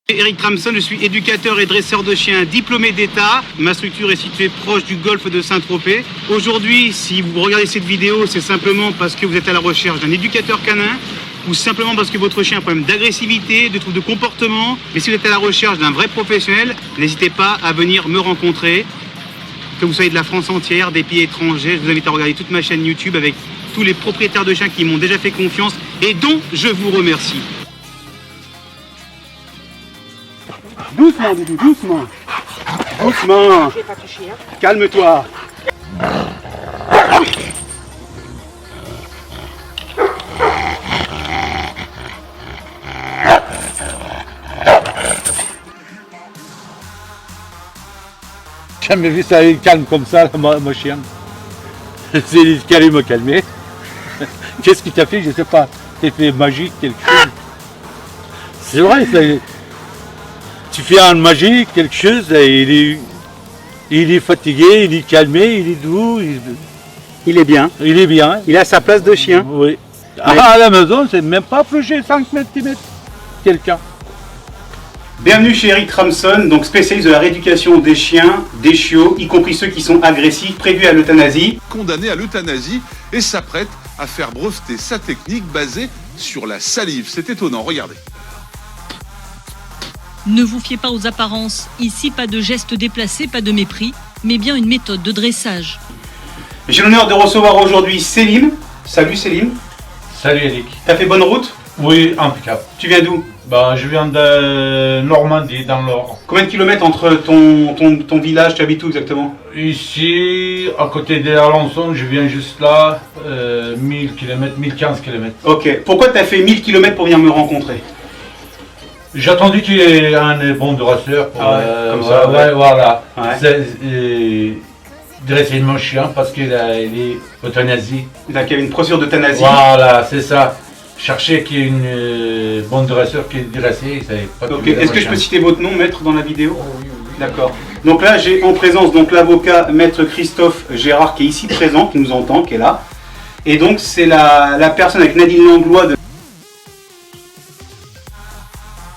Eric Tramson, je suis éducateur et dresseur de chiens diplômé d'État. Ma structure est située proche du golfe de Saint-Tropez. Aujourd'hui, si vous regardez cette vidéo, c'est simplement parce que vous êtes à la recherche d'un éducateur canin ou simplement parce que votre chien a un problème d'agressivité, de troubles de comportement. Mais si vous êtes à la recherche d'un vrai professionnel, n'hésitez pas à venir me rencontrer. Que vous soyez de la France entière, des pays étrangers, je vous invite à regarder toute ma chaîne YouTube avec tous les propriétaires de chiens qui m'ont déjà fait confiance et dont je vous remercie. Doucement, Doudou, doucement. Doucement. Calme-toi. J'ai jamais vu ça, il calme comme ça, mon chien. C'est lui qui allait me calmer. Qu'est-ce qu'il t'a fait? Je sais pas. T'as fait magique, quelque chose. C'est vrai, tu fais un magique, quelque chose, et il est fatigué, il est calmé, il est doux. Il est bien. Il est bien. Il a sa place de chien. Oui. À la maison, c'est même pas approché 5 cm. Quelqu'un. Bienvenue chez Eric Tramson, donc spécialiste de la rééducation des chiens, des chiots, y compris ceux qui sont agressifs, prévus à l'euthanasie. Condamné à l'euthanasie et s'apprête à faire breveter sa technique basée sur la salive. C'est étonnant, regardez. Ne vous fiez pas aux apparences. Ici, pas de gestes déplacés, pas de mépris, mais bien une méthode de dressage. J'ai l'honneur de recevoir aujourd'hui Selim. Salut Selim. Salut Eric. T'as fait bonne route? Oui, impeccable. Tu viens d'où? Je viens de Normandie, dans l'Or. Combien de kilomètres entre ton village? Tu habites où exactement? Ici, à côté d'Alençon, je viens juste là, 1000 km, 1015 km. Ok. Pourquoi t'as fait 1000 km pour venir me rencontrer? J'ai attendu qu'il y ait un bon dresseur pour comme ça, ouais. voilà. Ouais. Dresser mon chien parce qu'il est euthanasie. Donc il y avait une procédure d'euthanasie. Voilà, c'est ça. Chercher qu'il y ait une bonne dresseur qui est dressée, c'est pas Ok. Est-ce que je peux citer votre nom, maître, dans la vidéo? Oui. D'accord. Donc là, j'ai en présence donc l'avocat maître Christophe Gérard qui est ici présent, qui nous entend, qui est là. Et donc c'est la personne avec Nadine Langlois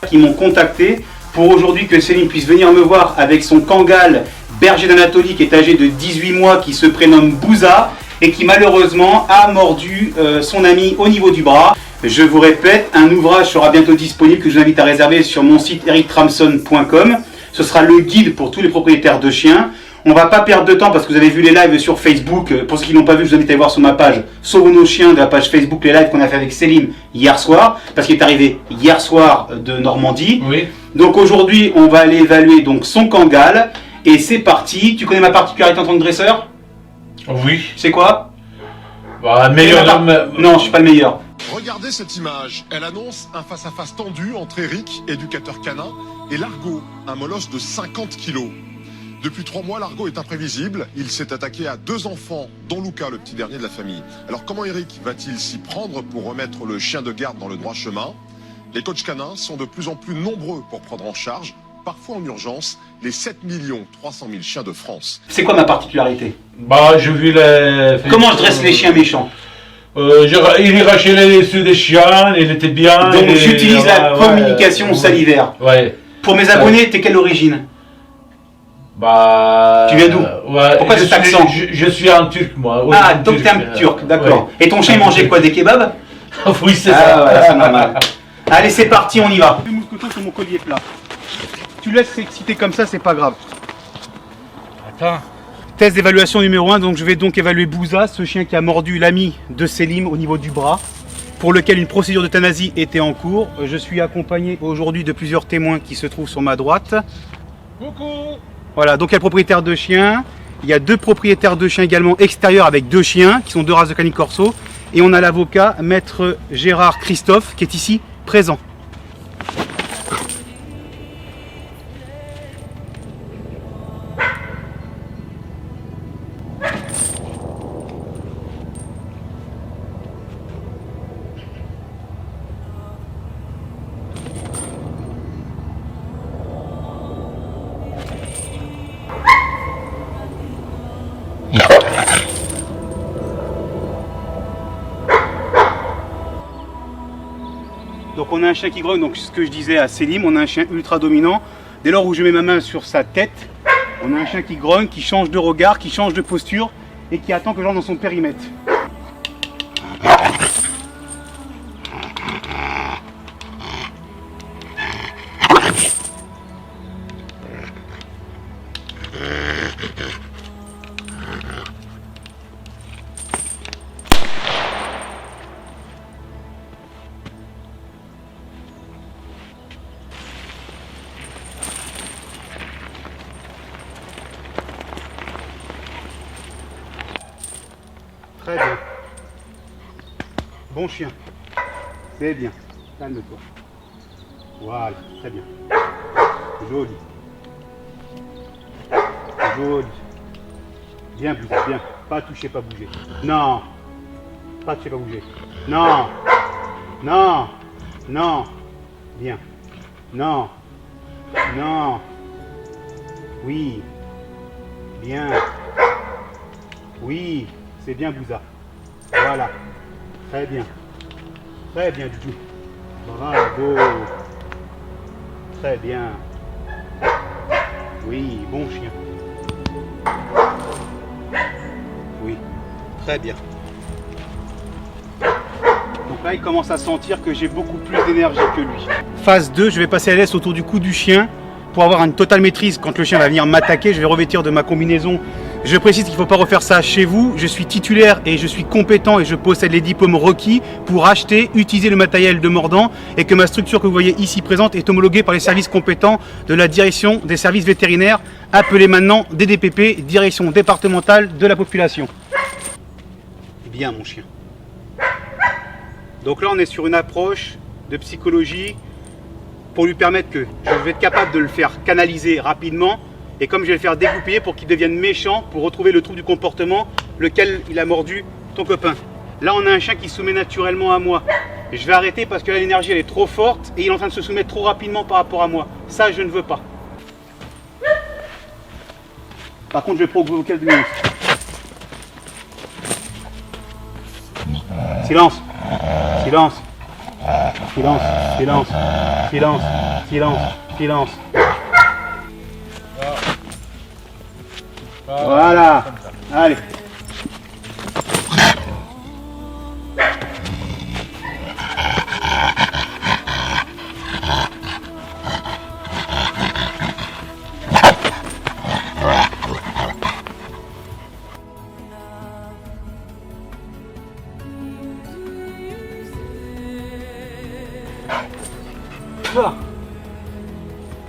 qui m'ont contacté pour aujourd'hui que Céline puisse venir me voir avec son Kangal berger d'Anatolie qui est âgé de 18 mois, qui se prénomme Bouza et qui malheureusement a mordu son ami au niveau du bras. Je vous répète, un ouvrage sera bientôt disponible que je vous invite à réserver sur mon site erictramson.com. Ce sera le guide pour tous les propriétaires de chiens. On va pas perdre de temps parce que vous avez vu les lives sur Facebook. Pour ceux qui n'ont pas vu, je vous invite à aller voir sur ma page Sauvons nos chiens de la page Facebook les lives qu'on a fait avec Céline hier soir, parce qu'il est arrivé hier soir de Normandie. Oui. Donc aujourd'hui, on va aller évaluer donc son Kangal et c'est parti. Tu connais ma particularité en tant que dresseur? Oui. C'est quoi? Meilleur. Non, je suis pas le meilleur. Regardez cette image. Elle annonce un face-à-face tendu entre Eric, éducateur canin, et Largo, un molosse de 50 kilos. Depuis 3 mois, Largo est imprévisible. Il s'est attaqué à 2 enfants, dont Luca, le petit dernier de la famille. Alors comment Eric va-t-il s'y prendre pour remettre le chien de garde dans le droit chemin? Les coachs canins sont de plus en plus nombreux pour prendre en charge, parfois en urgence, les 7 300 000 chiens de France. C'est quoi ma particularité? J'ai vu les... Comment je dresse les chiens méchants? Il irait les yeux des chiens, il était bien. Donc j'utilise la communication salivaire. Ouais. Pour mes abonnés, t'es quelle origine? Tu viens d'où? Pourquoi cet accent? Je suis un turc, moi. Oui, Ah, donc t'es un turc, d'accord. Ouais. Et ton chien, il mangeait quoi? Des kebabs? Oui, c'est Ah ça. ouais, c'est normal. Allez, c'est parti, on y va. Le mousqueton sur mon collier plat. Tu laisses s'exciter comme ça, c'est pas grave. Attends. Test d'évaluation numéro 1, donc je vais donc évaluer Bouza, ce chien qui a mordu l'ami de Selim au niveau du bras, pour lequel une procédure d'euthanasie était en cours. Je suis accompagné aujourd'hui de plusieurs témoins qui se trouvent sur ma droite. Coucou. Voilà, donc il y a le propriétaire de chiens, il y a 2 propriétaires de chiens également extérieurs avec 2 chiens, qui sont 2 races de Canis Corso, et on a l'avocat, maître Gérard Christophe, qui est ici présent. Donc Donc on a un chien qui grogne, donc ce que je disais à Selim, on a un chien ultra dominant. Dès lors où je mets ma main sur sa tête, on a un chien qui grogne, qui change de regard, qui change de posture et qui attend que j'entre dans son périmètre. Très bien. Bon chien. C'est bien. Calme-toi. Voilà, très bien. Joli. Joli. Bien bouger, bien. Pas toucher, pas bouger. Non. Pas toucher, pas bouger. Non. Non. Non. Bien. Non. Non. Oui. Bien. Oui. C'est bien Bouza. Voilà. Très bien. Très bien Doudou. Bravo. Très bien. Oui, bon chien. Oui. Très bien. Donc là, il commence à sentir que j'ai beaucoup plus d'énergie que lui. Phase 2, je vais passer à l'aise autour du cou du chien pour avoir une totale maîtrise. Quand le chien va venir m'attaquer, je vais revêtir de ma combinaison. Je précise qu'il ne faut pas refaire ça chez vous. Je suis titulaire et je suis compétent et je possède les diplômes requis pour acheter, utiliser le matériel de mordant et que ma structure que vous voyez ici présente est homologuée par les services compétents de la direction des services vétérinaires, appelée maintenant DDPP, Direction départementale de la population. Bien mon chien. Donc là on est sur une approche de psychologie pour lui permettre que je vais être capable de le faire canaliser rapidement. Et comme je vais le faire dégoupiller pour qu'il devienne méchant, pour retrouver le trouble du comportement, lequel il a mordu ton copain. Là, on a un chien qui se soumet naturellement à moi. Je vais arrêter parce que là, l'énergie, elle est trop forte et il est en train de se soumettre trop rapidement par rapport à moi. Ça, je ne veux pas. Par contre, je vais provoquer le nuance. Silence. Silence. Silence. Silence. Silence. Silence. Silence. Voilà. Allez.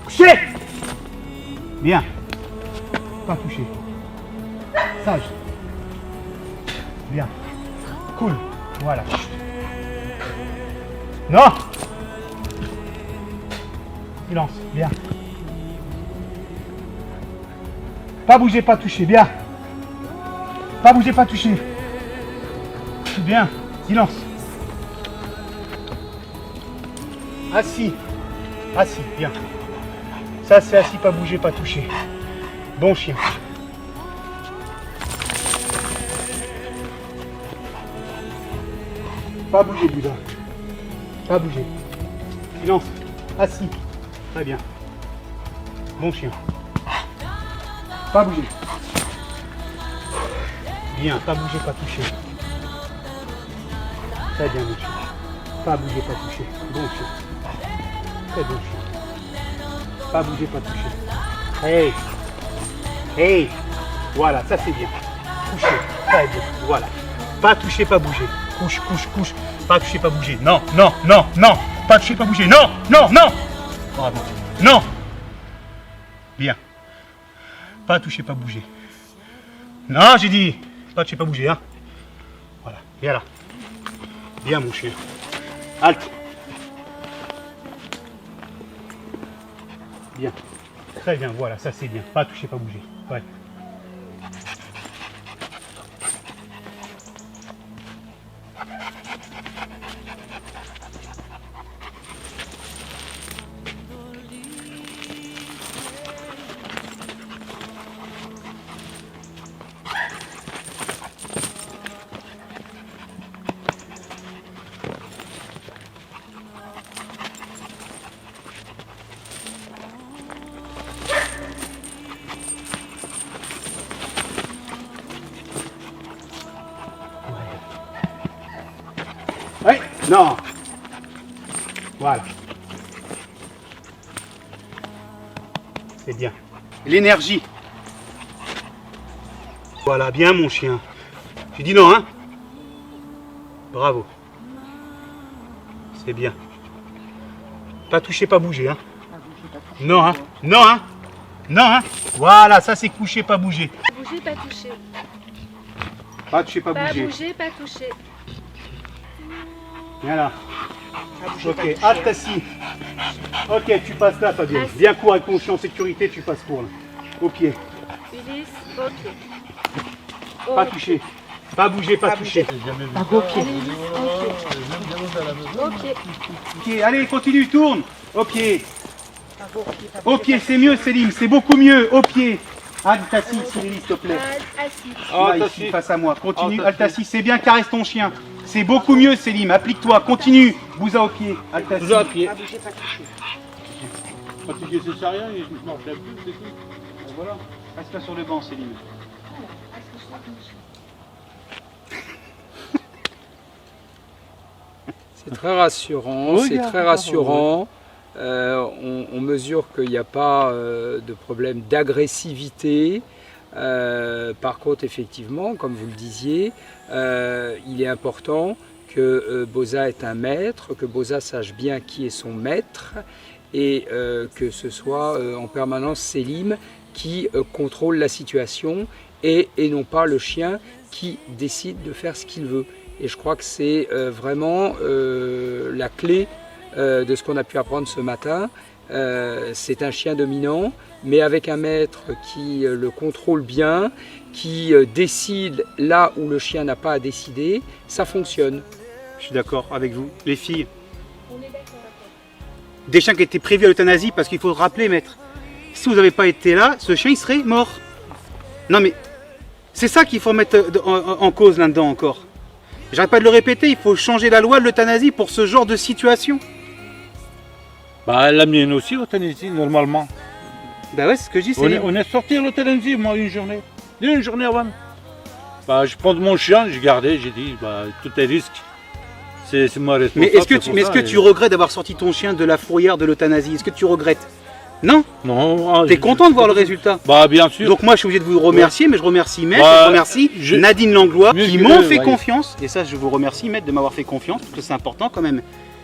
Couché. Bien. Pas touché. Sage. Bien. Cool. Voilà. Non. Silence. Bien. Pas bouger, pas toucher. Bien. Pas bouger, pas toucher. Bien. Silence. Assis. Assis. Bien. Ça c'est assis, pas bouger, pas toucher. Bon chien. Pas bouger, Bouddha. Pas bouger. Silence. Assis. Très bien. Bon chien. Pas bouger. Bien. Pas bouger, pas toucher. Très bien, mon chien. Pas bouger, pas toucher. Bon chien. Très bon chien. Pas bouger, pas toucher. Hey. Hey. Voilà, ça c'est bien. Coucher. Très bien. Voilà. Pas toucher, pas bouger. Couche, couche, couche. Pas toucher, pas bouger. Non, non, non, non. Pas toucher, pas bouger. Non, non, non. Bravo. Non. Bien. Pas toucher, pas bouger. Non, j'ai dit. Pas toucher, pas bouger. Hein. Voilà. Viens là. Bien, mon chien. Halte. Bien. Très bien. Voilà, ça c'est bien. Pas toucher, pas bouger. Ouais. Non. Voilà. C'est bien. L'énergie. Voilà, bien mon chien. Tu dis non, hein? Bravo. C'est bien. Pas toucher, pas bouger, hein? Non, hein? Non, hein? Non, hein? Voilà, ça c'est coucher, pas bouger. Bouger, pas toucher. Pas toucher, pas Pas bouger. bouger, pas toucher. Viens là. Ok, halte assis. Ok, tu passes là, Fabien. Bien court avec ton chien en sécurité, tu passes court là. Au pied. Ulysse, ok. Pas toucher. Pas bouger, pas toucher. Allez, Ulysse, ok. Ok. Ok, allez, continue, tourne. Au pied. Au pied, c'est mieux, Céline, c'est beaucoup mieux. Au pied. Halte assis, Céline, s'il te plaît. Assis. Là, ici, face à moi. Continue, halte assis, c'est bien, caresse ton chien. C'est beaucoup mieux, Céline, applique-toi, continue. Bousa au pied, halte assis. Bousa à pied. Quand tu dis c'est sérieux, je m'en fais plus, c'est tout. Voilà. Reste-toi sur le banc, Céline. C'est très rassurant, Oui, c'est bien, très rassurant. On mesure qu'il n'y a pas de problème d'agressivité. Par contre, effectivement, comme vous le disiez, il est important que Boza est un maître, que Boza sache bien qui est son maître et que ce soit en permanence Selim qui contrôle la situation et non pas le chien qui décide de faire ce qu'il veut. Et je crois que c'est vraiment la clé de ce qu'on a pu apprendre ce matin. C'est un chien dominant, mais avec un maître qui le contrôle bien, qui décide là où le chien n'a pas à décider, ça fonctionne. Je suis d'accord avec vous. Les filles, des chiens qui étaient prévus à l'euthanasie, parce qu'il faut le rappeler, maître, si vous n'avez pas été là, ce chien il serait mort. Non mais, c'est ça qu'il faut mettre en cause là-dedans encore. J'arrête pas de le répéter, il faut changer la loi de l'euthanasie pour ce genre de situation. Bah la mienne aussi, l'euthanasie, normalement. Bah ouais, c'est ce que je dis, c'est... On est sorti à l'euthanasie, moi, une journée. Une journée avant. Bah je prends mon chien, j'ai gardé, j'ai dit, bah tout est risque. C'est moi responsable. Mais est-ce que tu regrettes d'avoir sorti ton chien de la fourrière de l'euthanasie? Est-ce que tu regrettes? Non. Non. T'es content de voir le résultat? Bah bien sûr. Donc moi je suis obligé de vous remercier, mais je remercie Maître, Bah, je remercie Nadine Langlois qui que- m'ont fait ouais. confiance. Et ça je vous remercie Maître de m'avoir fait confiance, parce que c'est important quand même.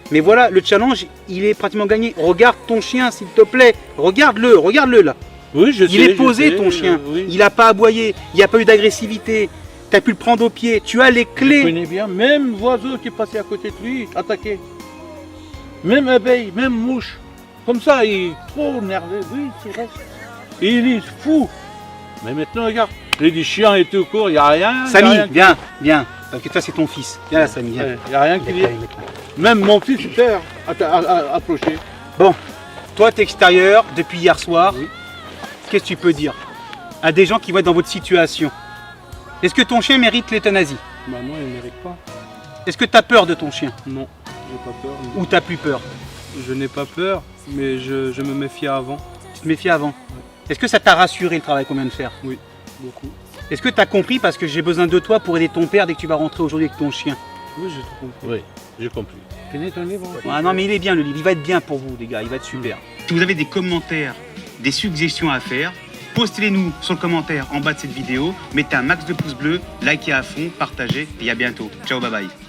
Mais voilà, le challenge, il est pratiquement gagné. Regarde ton chien s'il te plaît, regarde-le là. Oui, je sais. Il est je posé sais, ton chien, oui. il n'a pas aboyé, il n'y a pas eu d'agressivité. Tu as pu le prendre au pied, tu as les Je clés. connais bien, même oiseau qui est passé à côté de lui, attaqué. Même abeille, même mouche. Comme ça, il est trop nerveux, oui, c'est vrai. Et il est fou. Mais maintenant, regarde, j'ai des chiens et tout court, il n'y a rien. Samy, y a rien. viens, parce que toi c'est ton fils. Viens là Samy, viens. Il n'y a rien qui vient. Même mon fils était approché. Bon, toi t'es extérieur depuis hier soir. Oui. Qu'est-ce que tu peux dire à des gens qui vont être dans votre situation? Est-ce que ton chien mérite l'euthanasie? Bah non, il ne mérite pas. Est-ce que tu as peur de ton chien? Non, j'ai pas peur. Ou tu as plus peur? Je n'ai pas peur, mais je me méfie avant. Tu te méfies avant? Est-ce que ça t'a rassuré le travail qu'on vient de faire? Oui, beaucoup. Est-ce que tu as compris parce que j'ai besoin de toi pour aider ton père dès que tu vas rentrer aujourd'hui avec ton chien? Oui, j'ai tout compris. Oui, j'ai compris. Tenez ton livre. Ah non mais il est bien le livre, il va être bien pour vous les gars, il va être super. Si vous avez des commentaires, des suggestions à faire, postez-les nous sur le commentaire en bas de cette vidéo, mettez un max de pouces bleus, likez à fond, partagez et à bientôt. Ciao, bye bye.